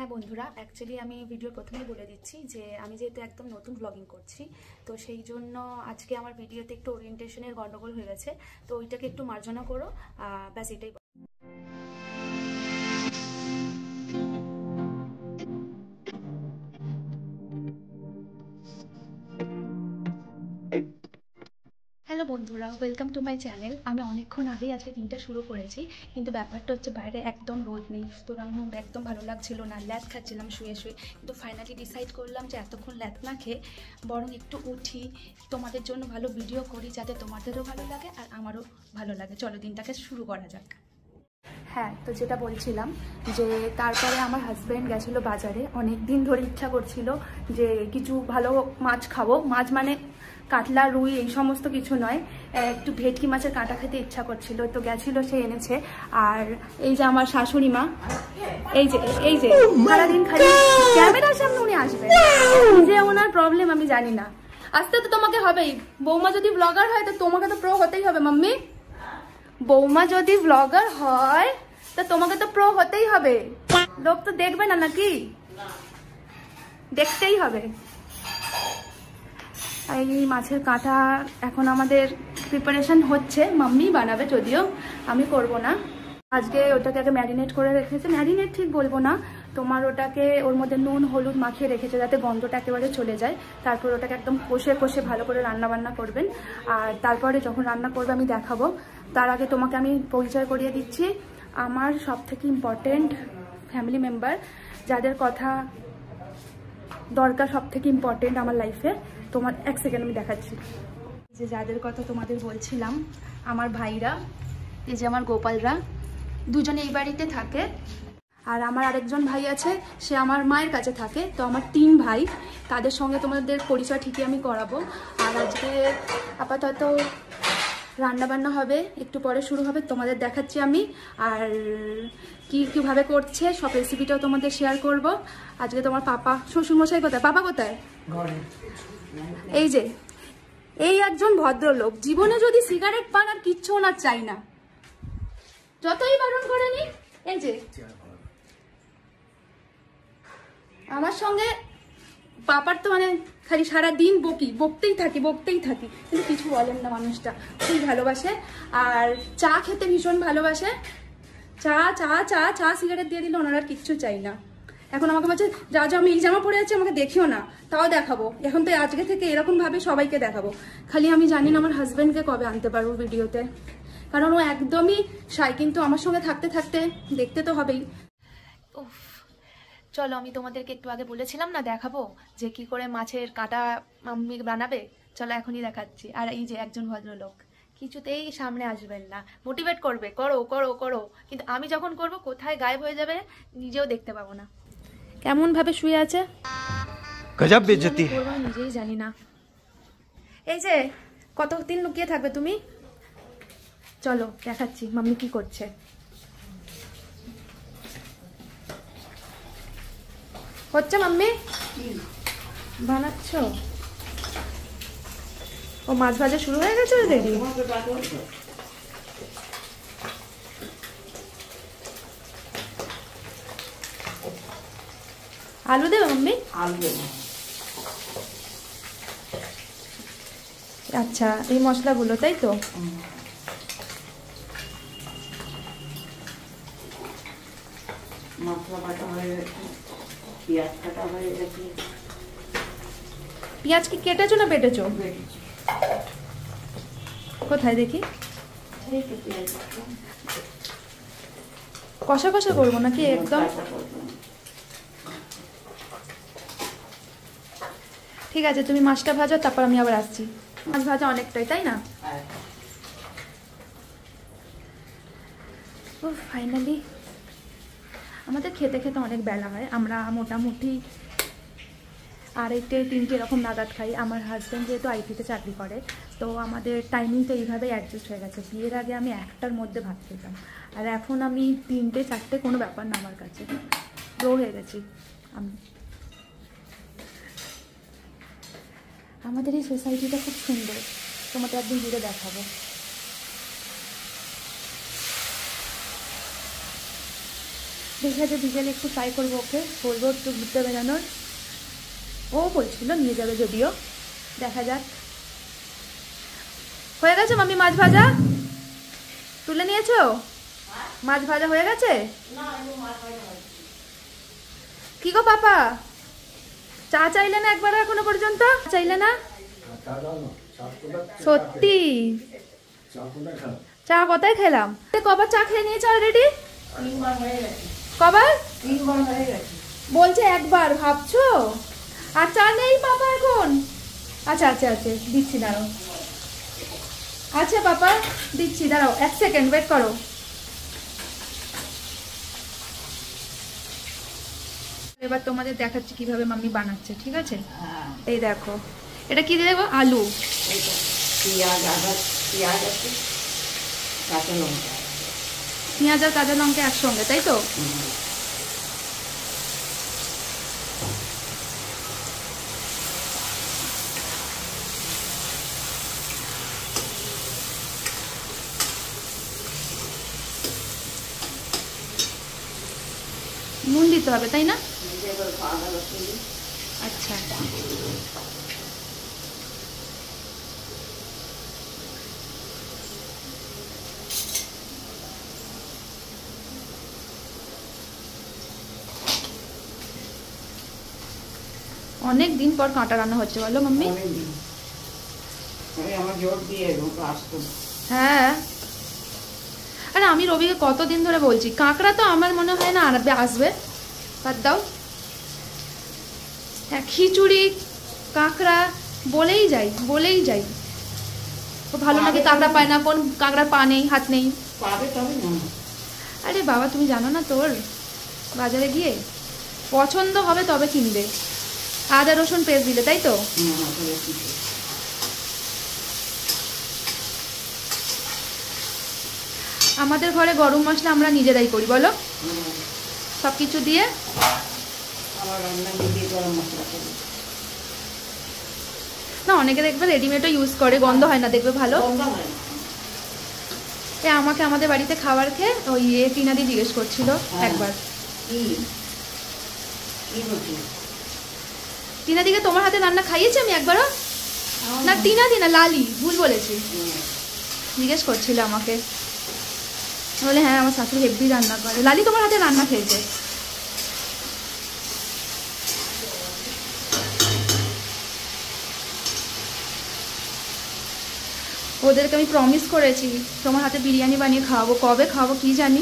হ্যাঁ বন্ধুরা, অ্যাকচুয়ালি আমি ভিডিওর প্রথমেই বলে দিচ্ছি যে আমি যেহেতু একদম নতুন ব্লগিং করছি, তো সেই জন্য আজকে আমার ভিডিওতে একটু ওরিয়েন্টেশনের গন্ডগোল হয়ে গেছে, তো ওইটাকে একটু মার্জনা করো, ব্যাস এটাই। হ্যালো বন্ধুরা, ওয়েলকাম টু মাই চ্যানেল। আমি অনেকক্ষণ আগেই আজকে দিনটা শুরু করেছি, কিন্তু ব্যাপারটা হচ্ছে বাইরে একদম রোদ নেই, সুতরাং একদম ভালো লাগছিল না, ল্যাদ খাচ্ছিলাম শুয়ে শুয়ে। কিন্তু ফাইনালি ডিসাইড করলাম যে এতক্ষণ ল্যাদ না খেয়ে বরং একটু উঠি, তোমাদের জন্য ভালো ভিডিও করি, যাতে তোমাদেরও ভালো লাগে আর আমারও ভালো লাগে। চলো দিনটাকে শুরু করা যাক। হ্যাঁ, তো যেটা বলছিলাম যে তারপরে আমার হাজব্যান্ড গেছিলো বাজারে। অনেক দিন ধরে ইচ্ছা করছিল যে কিছু ভালো মাছ খাবো, মাছ মানে কাতলা রুই এই সমস্ত কিছু নয়, একটু ভেটকি মাছের কাঁটা খেতে ইচ্ছা করছিল, তো গেছিল, সে এনেছে। আর এই যে আমার শাশুড়ি মা, এই যে সারাদিন খালি ক্যামেরার সামনে উনি আসবেন, যে ওনার প্রবলেম আমি জানি না। আসতে তো তোমাকে হবেই, বৌমা যদি ব্লগার হয় তো তোমাকে তো প্রো হতেই হবে মাম্মি। বৌমা যদি ব্লগার হয় তো তোমাকে তো প্রো হতেই হবে, লোক তো দেখবে না নাকি, দেখতেই হবে। এই মাছের কাঁটা এখন আমাদের প্রিপারেশন হচ্ছে, মাম্মি বানাবে, যদিও আমি করব না। আজকে ওটাকে আগে ম্যারিনেট করে রেখেছে, ম্যারিনেট ঠিক বলবো না, তোমার ওটাকে ওর মধ্যে নুন হলুদ মাখিয়ে রেখেছে যাতে গন্ধটা একেবারে চলে যায়। তারপর ওটাকে একদম কষে কষে ভালো করে রান্না বান্না করবেন, আর তারপরে যখন রান্না করবে আমি দেখাবো। তার আগে তোমাকে আমি পরিচয় করিয়ে দিচ্ছি আমার সবথেকে ইম্পর্টেন্ট ফ্যামিলি মেম্বার, যাদের কথা দরকার সবথেকে ইম্পর্টেন্ট আমার লাইফে। তোমার এক সেকেন্ড আমি দেখাচ্ছি, যে যাদের কথা তোমাদের বলছিলাম, আমার ভাইরা, এই যে আমার গোপালরা, দুজনে এই বাড়িতে থাকে। আর আমার আরেকজন ভাই আছে, সে আমার মায়ের কাছে থাকে। তো আমার 3 ভাই, তাদের সঙ্গে তোমাদের পরিচয় ঠিকই আমি করাবো। আর আজকে আপাতত রান্নাবান্না হবে, একটু পরে শুরু হবে, তোমাদের দেখাচ্ছি আমি। আর কীভাবে করছে সব রেসিপিটাও তোমাদের শেয়ার করব। আজকে তোমার পাপা, শ্বশুরমশাই কোথায়, পাপা কোথায়? এই যে এই একজন ভদ্রলোক, জীবনে যদি সিগারেট পান আর কিচ্ছু ওনার চাই না, যতই বারণ করে নি। এই যে আমার সঙ্গে পাপার তো মানে খালি সারাদিন বকতেই থাকি, কিন্তু কিছু বলেন না, মানুষটা খুব ভালোবাসে। আর চা খেতে ভীষণ ভালোবাসে, চা সিগারেট দিয়ে দিলে ওনার আর কিচ্ছু চাই না। এখন আমাকে বলছে যা আমি এই জামা পরে আছি আমাকে দেখিও না, তাও দেখাবো। এখন তো আজকে থেকে এরকম ভাবে সবাইকে দেখাবো। খালি আমি জানি না আমার হাজব্যান্ডকে কবে আনতে পারবো ভিডিওতে, কারণ ও একদমই শাই, কিন্তু আমার সঙ্গে থাকতে থাকতে দেখতে তো হবেই। উফ, চলো আমি তোমাদেরকে একটু আগে বলেছিলাম না দেখাবো যে কি করে মাছের কাঁটা মাম্মি বানাবে, চলো এখনই দেখাচ্ছি। আর এই যে একজন ভদ্রলোক কিছুতেই সামনে আসবেন না, মোটিভেট করবে করো করো করো, কিন্তু আমি যখন করব কোথায় গায়েব হয়ে যাবে নিজেও দেখতে পাবো না। কেমন ভাবে শুয়ে আছে, গজব বেইজ্জতি, নিজেই জানি না। এই যে কতদিন লুকিয়ে থাকবে তুমি, চলো দেখাচ্ছি মাম্মি কি করছে। হচ্ছে মাম্মি বানাচ্ছ, ও মাছ ভাজা শুরু হয়ে গেছে অলরেডি। আলু দেবে মাম্মি? আলু দেবো। আচ্ছা, এই মশলাগুলো তাই তো? মশলা বাটা হয়ে গেছে, পেঁয়াজ কাটা হয়ে গেছে। পেঁয়াজ কি কেটেছো না বেটেছো? কোথায় দেখি, কষা কষা করবো নাকি একদম? ঠিক আছে, তুমি মাছটা ভাজো, তারপর আমি আবার আসছি। মাছ ভাজা অনেকটাই, তাই না? ও ফাইনালি আমাদের খেতে খেতে অনেক বেলা হয়, আমরা মোটামুটি 2:30-3টে এরকম নাগাদ খাই। আমার হাজব্যান্ড যেহেতু আইটিতে চাকরি করে, তো আমাদের টাইমিং তো এইভাবেই অ্যাডজাস্ট হয়ে গেছে। বিয়ের আগে আমি 1টার মধ্যে ভাত খেতাম, আর এখন আমি 3টে-4টে কোনো ব্যাপার না আমার কাছে, লো হয়ে গেছি আমি। আমাদের এই সোসাইটিটা খুব সুন্দর, তোমাদের একদিন ঘুরে দেখাবো। দেখে যে বিকেলে একটু ট্রাই করবো, ওকে বলবো একটু ঘুরতে বেড়ানোর। ও বলছিল নিয়ে যাবে, যদিও দেখা যাক। হয়ে গেছে মাম্মি মাছ ভাজা? তুলে নিয়েছো? মাছ ভাজা হয়ে গেছে? কি গো পাপা, চা চাইলে না একবার এখনো পর্যন্ত? চাইলে না সত্যি? চা কোথায় খেলাম? কবার চা খেয়ে নিয়েছে অলরেডি? কবার বলছে? একবার। ভাবছো? আর চা নেই পাপা এখন? আচ্ছা আচ্ছা আচ্ছা, দিচ্ছি, দাঁড়াও। আচ্ছা পাপা দিচ্ছি, দাঁড়াও 1 সেকেন্ড ওয়েট করো। এবার তোমাদের দেখাচ্ছি কিভাবে মাম্মি বানাচ্ছে, ঠিক আছে? এই দেখো, এটা কি দেবো? আলু, পেঁয়াজ আর কাঁচা লঙ্কা একসঙ্গে, তাই তো? নুন দিতে হবে তাই না? আচ্ছা, অনেক দিন পর কাঁটা রান্না হচ্ছে বলো মাম্মি? হ্যাঁ, আরে আমি রবিকে কতদিন ধরে বলছি, কাঁকড়া তো আমার মনে হয় না আসবে, বাদ দাও। হ্যাঁ, খিচুড়ি কাঁকড়া বলেই যাই। ও ভালো নাকি কাঁকড়া পায় না, কোন কাঁকড়ার পা নেই, হাত নেই? আরে বাবা, তুমি জানো না তোর বাজারে গিয়ে পছন্দ হবে তবে কিনবে। আদা রসুন পেস্ট দিলে, তাই তো? আমাদের ঘরে গরম মশলা আমরা নিজেরাই করি, বলো? সবকিছু দিয়ে। না, অনেকে দেখবে রেডিমেডও ইউজ করে, গন্ধ হয় না, দেখবে ভালো। আমাকে আমাদের বাড়িতে খাবার খেয়ে ওই টিনাদি জিজ্ঞেস করছিল একবার, টিনাদিকে তোমার হাতে রান্না খাইয়েছি আমি একবারও? না টিনাদি না, লালি, ভুল বলেছি। জিজ্ঞেস করছিল আমাকে, বলে হ্যাঁ আমার শাশুড়ি হেভি রান্না করে। লালি তোমার হাতে রান্না খেয়েছে। ওদেরকে আমি প্রমিস করেছি তোমার হাতে বিরিয়ানি বানিয়ে খাওয়াবো, কবে খাওয়াবো কি জানি।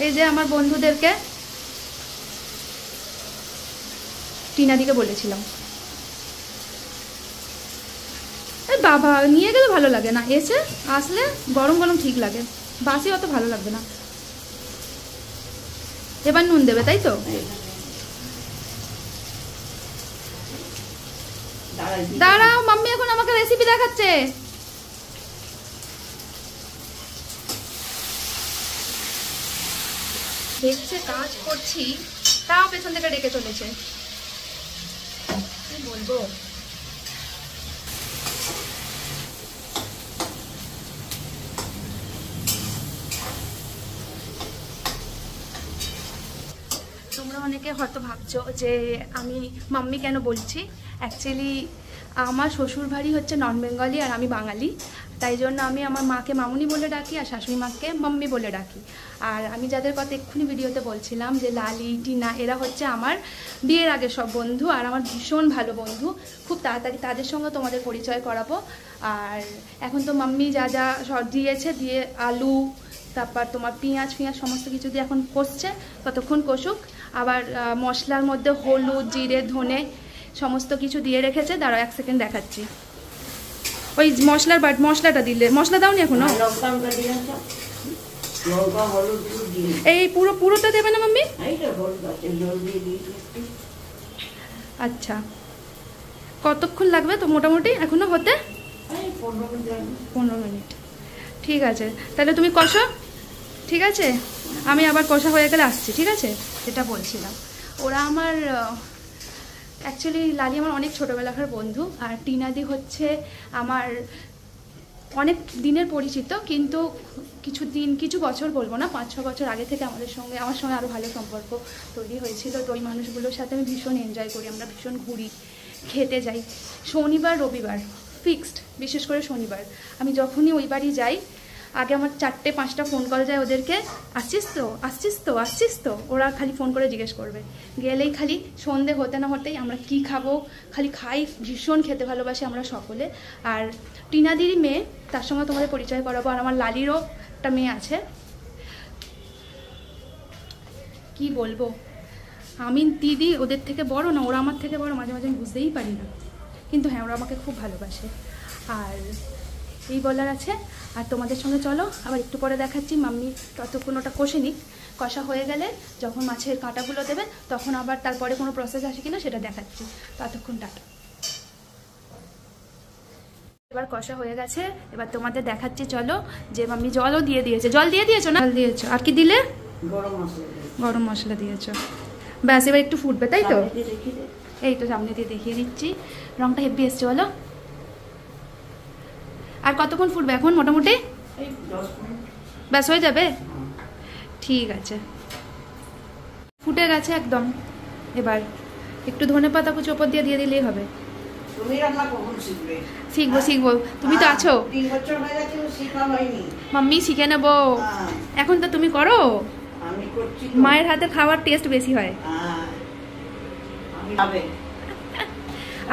এই যে আমার বন্ধুদেরকে, টিনাদিকে বলেছিলাম। বাবা নিয়ে গেলে ভালো লাগে না, আসলে গরম গরম ঠিক লাগে, বাসি অত ভালো লাগবে না। এবার নুন দেবে, তাই তো? দাঁড়াও, মাম্মি এখন আমাকে রেসিপি দেখাচ্ছে। দেখছে কাজ করছি, তাও পেছন থেকে ডেকে চলেছে। কি বলবো? তোমরা অনেকে হয়তো ভাবছো যে আমি মাম্মি কেন বলছি। অ্যাকচুয়ালি আমার শ্বশুর বাড়ি হচ্ছে নন বেঙ্গলি আর আমি বাঙালি, তাই জন্য আমি আমার মাকে মামুনি বলে ডাকি আর শাশুড়ি মাকে মাম্মি বলে ডাকি। আর আমি যাদের কথা এক্ষুনি ভিডিওতে বলছিলাম যে লালি, টিনা, এরা হচ্ছে আমার বিয়ের আগে সব বন্ধু আর আমার ভীষণ ভালো বন্ধু। খুব তাড়াতাড়ি তাদের সঙ্গে তোমাদের পরিচয় করাবো। আর এখন তো মাম্মি যা যা দিয়েছে, দিয়ে আলু, তারপর তোমার পেঁয়াজ সমস্ত কিছু দিয়ে এখন কষছে, ততক্ষণ কষুক। আবার মশলার মধ্যে হলুদ, জিরে, ধনে সমস্ত কিছু দিয়ে রেখেছে। দাঁড়াও 1 সেকেন্ড দেখাচ্ছি। ওই মশলাটা দিলে, মশলা দাওনি এখনো? এই পুরোটা দেবে না মাম্মি? আচ্ছা, কতক্ষণ লাগবে তো মোটামুটি এখনো হতে? 15 মিনিট। ঠিক আছে, তাহলে তুমি কষো। ঠিক আছে, আমি আবার কষা হয়ে গেলে আসছি। ঠিক আছে, যেটা বলছিলাম, ওরা আমার অ্যাকচুয়ালি লালি আমার অনেক ছোটোবেলাকার বন্ধু আর টিনাদি হচ্ছে আমার অনেক দিনের পরিচিত, কিন্তু কিছু বছর বলবো না, 5-6 বছর আগে থেকে আমার সঙ্গে আরও ভালো সম্পর্ক তৈরি হয়েছিল। তো ওই মানুষগুলোর সাথে আমি ভীষণ এনজয় করি, আমরা ভীষণ ঘুরি, খেতে যাই শনিবার রবিবার ফিক্সড। বিশেষ করে শনিবার আমি যখনই ওই বাড়ি যাই, আগে আমার 4-5টা ফোন কল যায় ওদেরকে, আসছিস তো আসছিস তো আসছিস তো। ওরা খালি ফোন করে জিজ্ঞেস করবে, গেলেই খালি সন্ধে হতে না হতেই আমরা কি খাবো খালি খাই, ভীষণ খেতে ভালোবাসি আমরা সকলে। আর টিনাদির মেয়ে, তার সঙ্গে তোমাদের পরিচয় করাবো। আর আমার লালিরও একটা মেয়ে আছে, কি বলবো, আমি দিদি ওদের থেকে বড় না ওরা আমার থেকে বড়, মাঝে মাঝে আমি বুঝতেই পারি না, কিন্তু হ্যাঁ ওরা আমাকে খুব ভালোবাসে। আর এই বলার আছে। আর তোমাদের সঙ্গে চলো আবার একটু পরে দেখাচ্ছি। মাম্মি ততক্ষণ ওটা কষে নিক, কষা হয়ে গেলে যখন মাছের কাঁটাগুলো দেবে তখন আবার তারপরে কোনো প্রসেস আসে কিনা সেটা দেখাচ্ছি। ততক্ষণ টাটা। এবার কষা হয়ে গেছে, এবার তোমাদের দেখাচ্ছি চলো। যে মাম্মি জলও দিয়ে দিয়েছে, জল দিয়ে দিয়েছো না? জল দিয়েছো, আর কি দিলে? গরম মশলা দিয়েছো, ব্যাস এবার একটু ফুটবে তাই তো? এই তো সামনে দিয়ে দেখিয়ে দিচ্ছি, রংটা হেভি এসছে বলো। আর কতক্ষণ ফুটবে এখন মোটামুটি? ব্যাস হয়ে যাবে, ঠিক আছে। ফুটে গেছে একদম, এবার একটু ধনেপাতা কুচি ওপর দিয়ে দিয়ে দিলেই হবে। শিখবো, তুমি তো আছো। মাম্মি শিখে নেবো, এখন তো তুমি করো। মায়ের হাতে খাওয়ার টেস্ট বেশি হয়।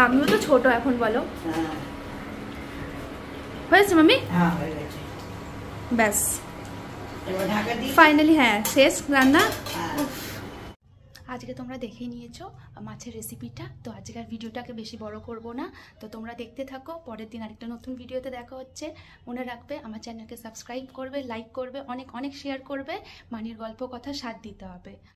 আমিও তো ছোট এখন, বলো। হয়েছে মাম্মি? ব্যাস ফাইনালি হ্যাঁ শেষ রান্না। আজকে তোমরা দেখে নিয়েছো মাছের রেসিপিটা, তো আজকের ভিডিওটাকে বেশি বড় করব না, তো তোমরা দেখতে থাকো। পরের দিন আরেকটা নতুন ভিডিওতে দেখা হচ্ছে। মনে রাখবে আমার চ্যানেলকে সাবস্ক্রাইব করবে, লাইক করবে, অনেক অনেক শেয়ার করবে। মানির গল্প কথা সাথ দিতে হবে।